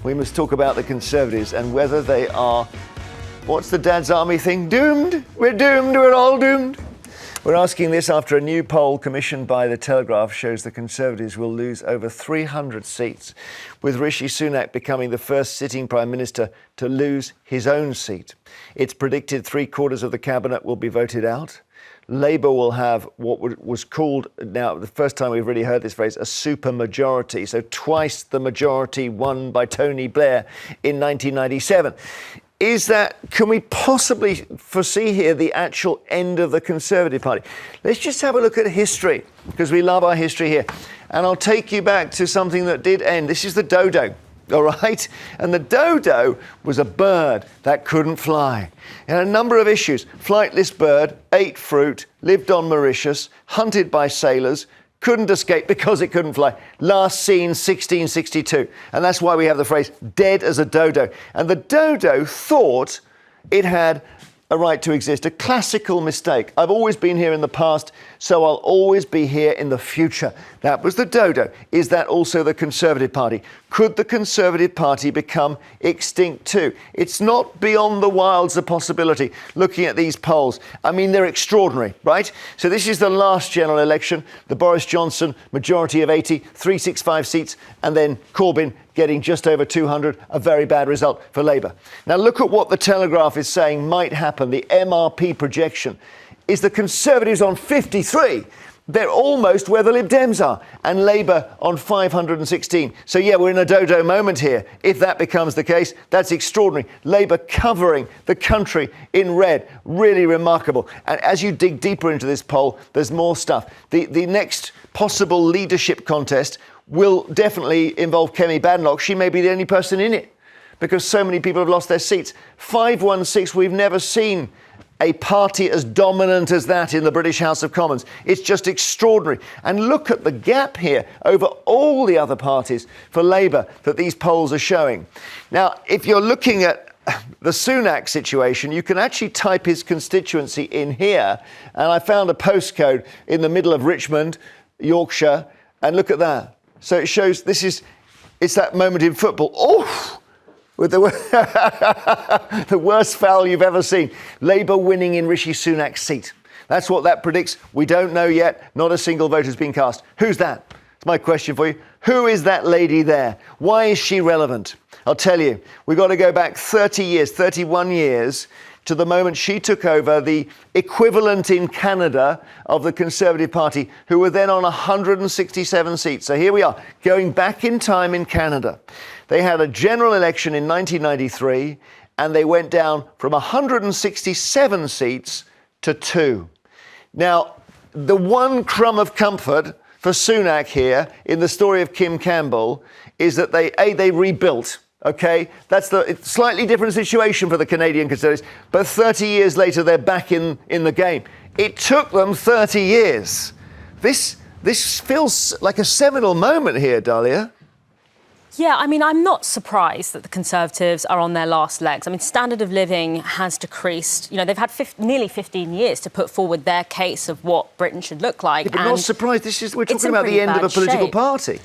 we must talk about the Conservatives and whether they are, what's the Dad's Army thing? Doomed? We're doomed, we're all doomed. We're asking this after a new poll commissioned by the Telegraph shows the Conservatives will lose over 300 seats, with Rishi Sunak becoming the first sitting Prime Minister to lose his own seat. It's predicted 3/4 of the cabinet will be voted out. Labour will have what was called, now the first time we've really heard this phrase, a super majority, so twice the majority won by Tony Blair in 1997. Can we possibly foresee here the actual end of the Conservative Party? Let's just have a look at history, because we love our history here. And I'll take you back to something that did end. This is the dodo, all right? And the dodo was a bird that couldn't fly. It had a number of issues. Flightless bird, ate fruit, lived on Mauritius, hunted by sailors, couldn't escape because it couldn't fly. Last seen 1662. And that's why we have the phrase dead as a dodo. And the dodo thought it had a right to exist. A classical mistake. I've always been here in the past, so I'll always be here in the future. That was the dodo. Is that also the Conservative Party? Could the Conservative Party become extinct too? It's not beyond the wilds a possibility, looking at these polls. I mean, they're extraordinary, right? So this is the last general election. The Boris Johnson majority of 80, 365 seats, and then Corbyn getting just over 200, a very bad result for Labour. Now look at what the Telegraph is saying might happen. The MRP projection is the Conservatives on 53. They're almost where the Lib Dems are, and Labour on 516. So yeah, we're in a dodo moment here. If that becomes the case, that's extraordinary. Labour covering the country in red, really remarkable. And as you dig deeper into this poll, there's more stuff. The next possible leadership contest will definitely involve Kemi Badenoch. She may be the only person in it, because so many people have lost their seats. 516, we've never seen a party as dominant as that in the British House of Commons. It's just extraordinary. And look at the gap here over all the other parties for Labour that these polls are showing. Now, if you're looking at the Sunak situation, you can actually type his constituency in here. And I found a postcode in the middle of Richmond, Yorkshire, and look at that. So it shows it's that moment in football. Oh! With the worst foul you've ever seen. Labour winning in Rishi Sunak's seat. That's what that predicts. We don't know yet. Not a single vote has been cast. Who's that? That's my question for you. Who is that lady there? Why is she relevant? I'll tell you. We've got to go back 30 years, 31 years, to the moment she took over the equivalent in Canada of the Conservative Party, who were then on 167 seats. So here we are, going back in time in Canada. They had a general election in 1993, and they went down from 167 seats to 2. Now, the one crumb of comfort for Sunak here in the story of Kim Campbell is that they rebuilt. OK, that's the slightly different situation for the Canadian Conservatives. But 30 years later, they're back in the game. It took them 30 years. This feels like a seminal moment here, Dalia. Yeah, I mean, I'm not surprised that the Conservatives are on their last legs. I mean, standard of living has decreased. You know, they've had nearly 15 years to put forward their case of what Britain should look like. Yeah, but not surprised. We're talking about the end of a political party.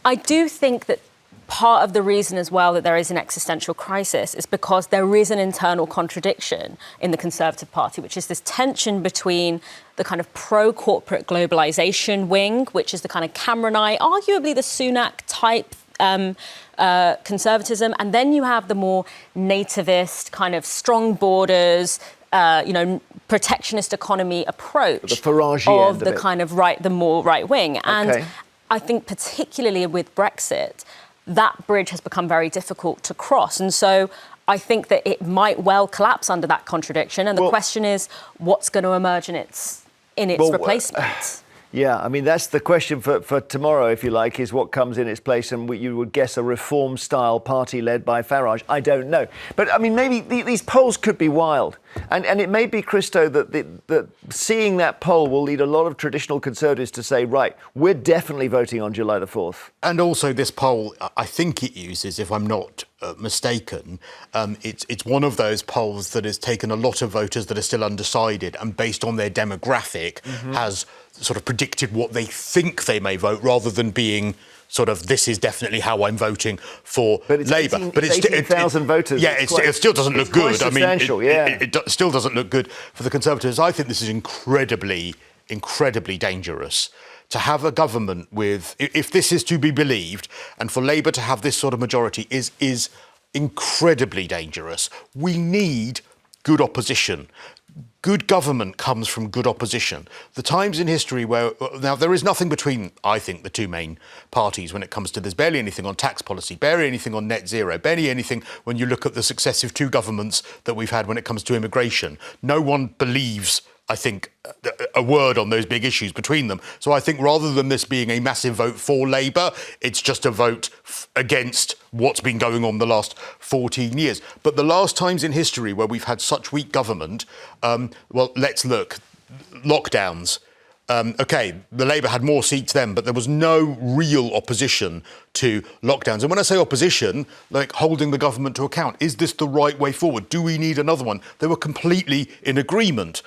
I do think that part of the reason as well that there is an existential crisis is because there is an internal contradiction in the Conservative Party, which is this tension between the kind of pro-corporate globalisation wing, which is the kind of Cameronite, arguably the Sunak type conservatism, and then you have the more nativist, kind of strong borders, protectionist economy approach the Farage of the kind of the more right wing. And I think particularly with Brexit, that bridge has become very difficult to cross. And so I think that it might well collapse under that contradiction. And the question is, what's going to emerge in its replacement? Yeah, I mean, that's the question for tomorrow, if you like, is what comes in its place. And you would guess a reform-style party led by Farage. I don't know. But, I mean, maybe these polls could be wild. And it may be, Cristo, that seeing that poll will lead a lot of traditional Conservatives to say, right, we're definitely voting on July the 4th. And also this poll, I think it uses, if I'm not mistaken, it's one of those polls that has taken a lot of voters that are still undecided and based on their demographic has sort of predicted what they think they may vote rather than being sort of, this is definitely how I'm voting for Labour. But it's 18,000 voters. Yeah, it still doesn't look good. I mean, it still doesn't look good for the Conservatives. I think this is incredibly dangerous. To have a government with, if this is to be believed, and for Labour to have this sort of majority is incredibly dangerous. We need good opposition. Good government comes from good opposition. The times in history where, now there is nothing between, I think, the two main parties when it comes to, there's barely anything on tax policy, barely anything on net zero, barely anything when you look at the successive two governments that we've had when it comes to immigration. No one believes, I think, a word on those big issues between them. So I think rather than this being a massive vote for Labour, it's just a vote against what's been going on the last 14 years. But the last times in history where we've had such weak government, well, let's look. Lockdowns. OK, the Labour had more seats then, but there was no real opposition to lockdowns. And when I say opposition, like holding the government to account, is this the right way forward? Do we need another one? They were completely in agreement.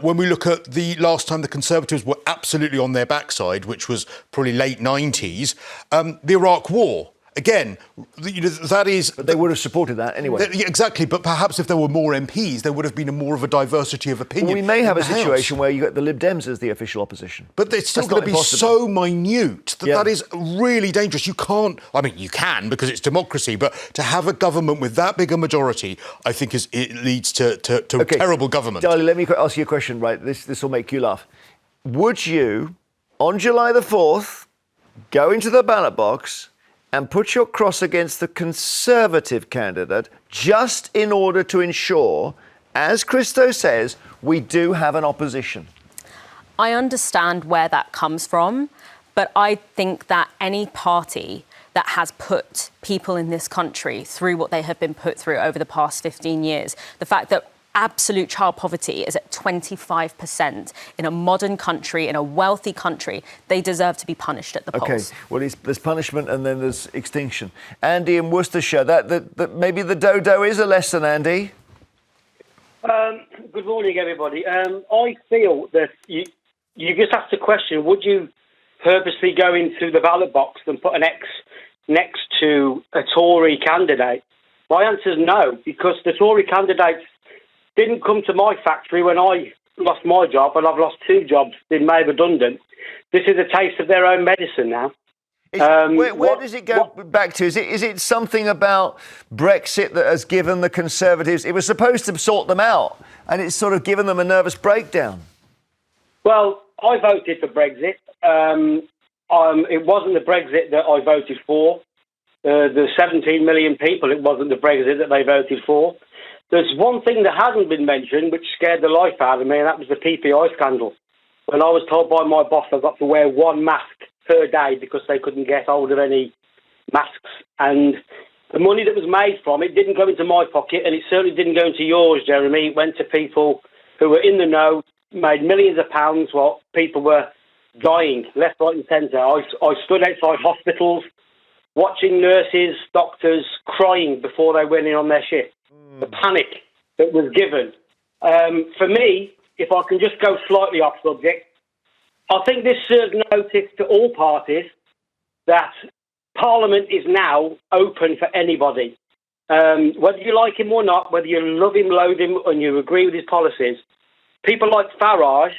When we look at the last time the Conservatives were absolutely on their backside, which was probably late 90s, the Iraq War. Again, that is... But they would have supported that anyway. Exactly, but perhaps if there were more MPs, there would have been more of a diversity of opinion. Well, we may have a situation where you got the Lib Dems as the official opposition. But it's still going to be so minute that is really dangerous. You can't... I mean, you can, because it's democracy, but to have a government with that big a majority, I think it leads to terrible government. Dalia, let me ask you a question, right? This will make you laugh. Would you, on July the 4th, go into the ballot box and put your cross against the Conservative candidate just in order to ensure, as Cristo says, we do have an opposition? I understand where that comes from, but I think that any party that has put people in this country through what they have been put through over the past 15 years, the fact that absolute child poverty is at 25% in a modern country, in a wealthy country, they deserve to be punished at the polls. OK, well, there's punishment and then there's extinction. Andy in Worcestershire, that maybe the dodo is a lesson, Andy? Good morning, everybody. I feel that you just asked the question, would you purposely go into the ballot box and put an X next to a Tory candidate? My answer is no, because the Tory candidates didn't come to my factory when I lost my job, and I've lost 2 jobs, been made redundant. This is a taste of their own medicine now. Where does it go back to? Is it something about Brexit that has given the Conservatives... It was supposed to sort them out, and it's sort of given them a nervous breakdown. Well, I voted for Brexit. It wasn't the Brexit that I voted for. The 17 million people, it wasn't the Brexit that they voted for. There's one thing that hasn't been mentioned, which scared the life out of me, and that was the PPI scandal. When I was told by my boss I've got to wear 1 mask per day because they couldn't get hold of any masks. And the money that was made from it didn't go into my pocket, and it certainly didn't go into yours, Jeremy. It went to people who were in the know, made millions of pounds while people were dying left, right and centre. I stood outside hospitals watching nurses, doctors crying before they went in on their shift. The panic that was given. For me, if I can just go slightly off subject, I think this serves notice to all parties that Parliament is now open for anybody. Whether you like him or not, whether you love him, loathe him, and you agree with his policies, people like Farage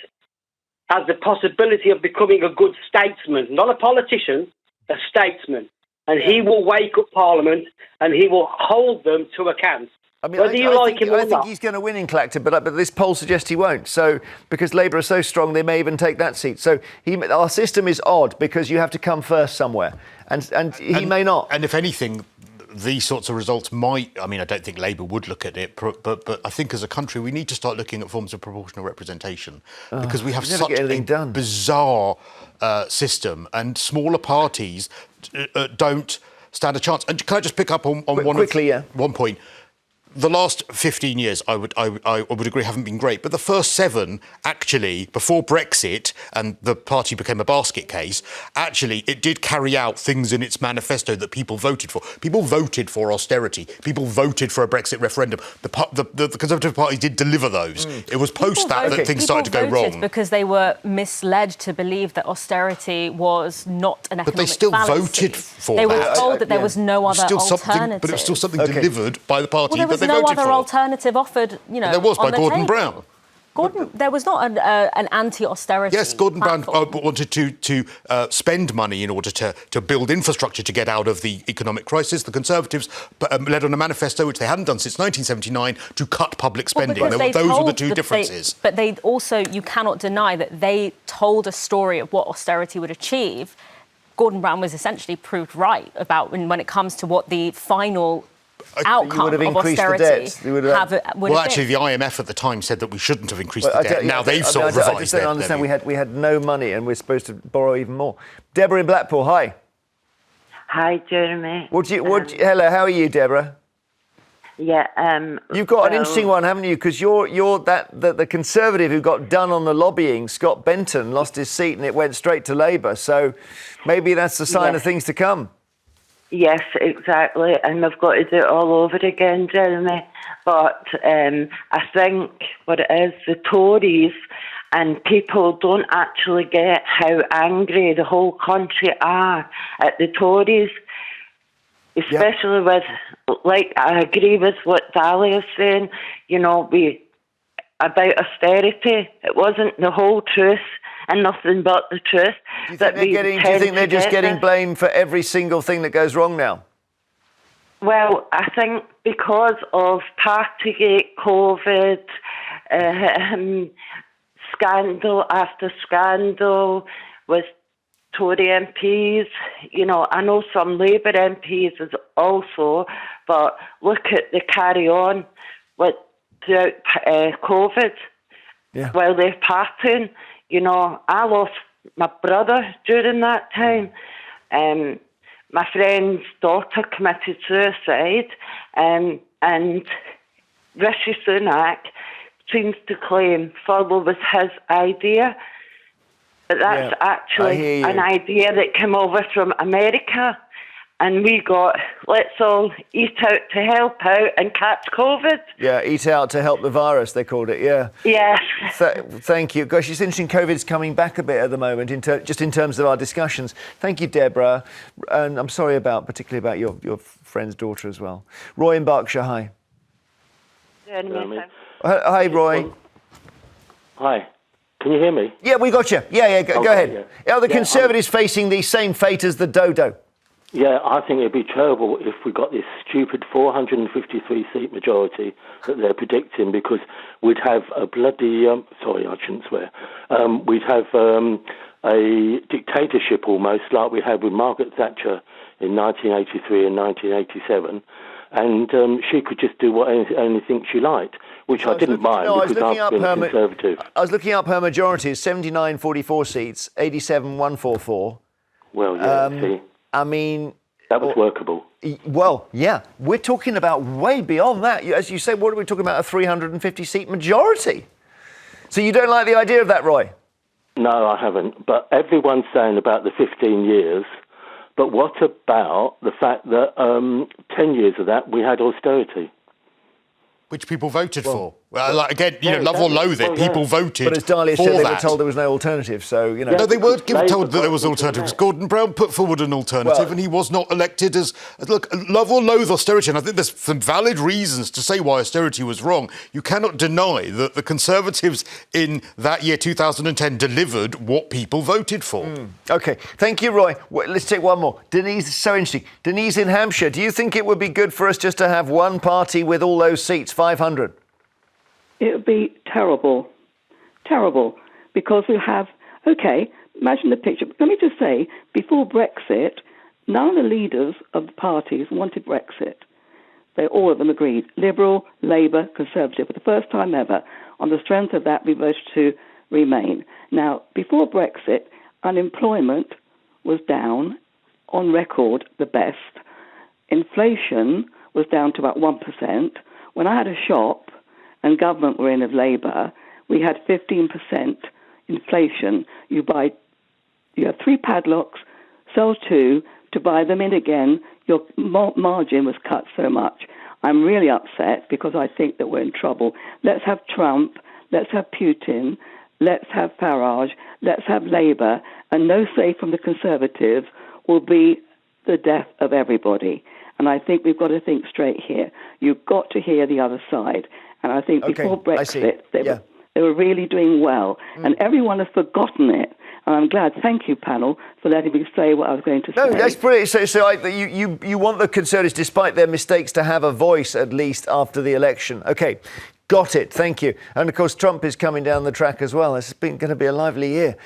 has the possibility of becoming a good statesman, not a politician, a statesman. And he will wake up Parliament and he will hold them to account. I mean, I think he's going to win in Clacton, but this poll suggests he won't. So, because Labour are so strong, they may even take that seat. So, our system is odd because you have to come first somewhere, and he may not. And if anything, these sorts of results might... I mean, I don't think Labour would look at it, but I think as a country we need to start looking at forms of proportional representation because we have such a bizarre system, and smaller parties don't stand a chance. And can I just pick up on one point? the last 15 years, I would agree, haven't been great. But the first 7, actually, before Brexit and the party became a basket case, actually, it did carry out things in its manifesto that people voted for. People voted for austerity. People voted for a Brexit referendum. The Conservative Party did deliver those. It was post that things started to go wrong. Because they were misled to believe that austerity was not an economic But they still fallacy. voted for They that. were told that there was no other alternative. But it was still something delivered by the party Well, there was that they no voted other for. alternative offered, There was by Gordon table. Brown. There was not an anti-austerity. Yes, Gordon Brown platform. wanted to spend money in order to build infrastructure to get out of the economic crisis. The Conservatives led on a manifesto, which they hadn't done since 1979, to cut public spending. Well, Those were the two differences. But they also, you cannot deny that they told a story of what austerity would achieve. Gordon Brown was essentially proved right about when it comes to what the final outcome of austerity Well, actually, the IMF at the time said that we shouldn't have increased the debt. Now they've sort of revised I just don't their understand. levy. We had no money and we're supposed to borrow even more. Deborah in Blackpool, hi. Hi, Jeremy. Hello, how are you, Deborah? Yeah. You've got an interesting one, haven't you? Because you're the Conservative who got done on the lobbying, Scott Benton, lost his seat and it went straight to Labour. So maybe that's the sign of things to come. Yes, exactly. And we've got to do it all over again, Jeremy. But I think what it is, the Tories and people don't actually get how angry the whole country are at the Tories, especially with, like, I agree with what Dalia is saying, about austerity. It wasn't the whole truth and nothing but the truth. Do you think they're just getting blamed for every single thing that goes wrong now? Well, I think because of Partygate, COVID, scandal after scandal with Tory MPs, I know some Labour MPs is also, but look at the carry on with throughout COVID while they're partying. I lost my brother during that time. My friend's daughter committed suicide, and Rishi Sunak seems to claim furlough was his idea, but that's actually an idea that came over from America. And we got, let's all eat out to help out and catch COVID. Yeah, eat out to help the virus, they called it, yeah. Yes. Thank you. Gosh, it's interesting, COVID's coming back a bit at the moment, just in terms of our discussions. Thank you, Deborah. And I'm sorry particularly about your friend's daughter as well. Roy in Berkshire, hi. Hi, Roy. Hi. Can you hear me? Yeah, we got you. Yeah, go ahead. Yeah. Are the Conservatives facing the same fate as the dodo? Yeah, I think it'd be terrible if we got this stupid 453-seat majority that they're predicting, because we'd have a bloody... sorry, I shouldn't swear. We'd have a dictatorship almost, like we had with Margaret Thatcher in 1983 and 1987, and she could just do anything she liked, which I didn't mind because I've been Conservative. I was looking up her majorities, 79 44 seats, 87 144. Well, yeah, see... I mean... That was workable. Well, yeah. We're talking about way beyond that. As you say, what are we talking about? A 350-seat majority. So you don't like the idea of that, Roy? No, I haven't. But everyone's saying about the 15 years. But what about the fact that 10 years of that, we had austerity? Which people voted for. Well, love or loathe it, people voted for that. But as Dalia said, they were told there was no alternative, so, No, they weren't told that there was alternatives. Gordon Brown put forward an alternative and he was not elected as... Look, love or loathe austerity, and I think there's some valid reasons to say why austerity was wrong. You cannot deny that the Conservatives in that year, 2010, delivered what people voted for. OK, thank you, Roy. Let's take one more. Denise is so interesting. Denise in Hampshire, do you think it would be good for us just to have one party with all those seats, 500? It would be terrible, because we have, imagine the picture. Let me just say, before Brexit, none of the leaders of the parties wanted Brexit. All of them agreed, Liberal, Labour, Conservative, for the first time ever. On the strength of that, we voted to remain. Now, before Brexit, unemployment was down, on record, the best. Inflation was down to about 1%. when I had a shop and government were in of Labour, we had 15% inflation. You have 3 padlocks, sell 2, to buy them in again, your margin was cut so much. I'm really upset because I think that we're in trouble. Let's have Trump, let's have Putin, let's have Farage, let's have Labour, and no say from the Conservatives will be the death of everybody. And I think we've got to think straight here. You've got to hear the other side. And I think before Brexit, they were really doing well. And everyone has forgotten it. And I'm glad. Thank you, panel, for letting me say what I was going to say. No, that's brilliant. So you want the Conservatives, despite their mistakes, to have a voice at least after the election. OK, got it. Thank you. And, of course, Trump is coming down the track as well. It's going to be a lively year.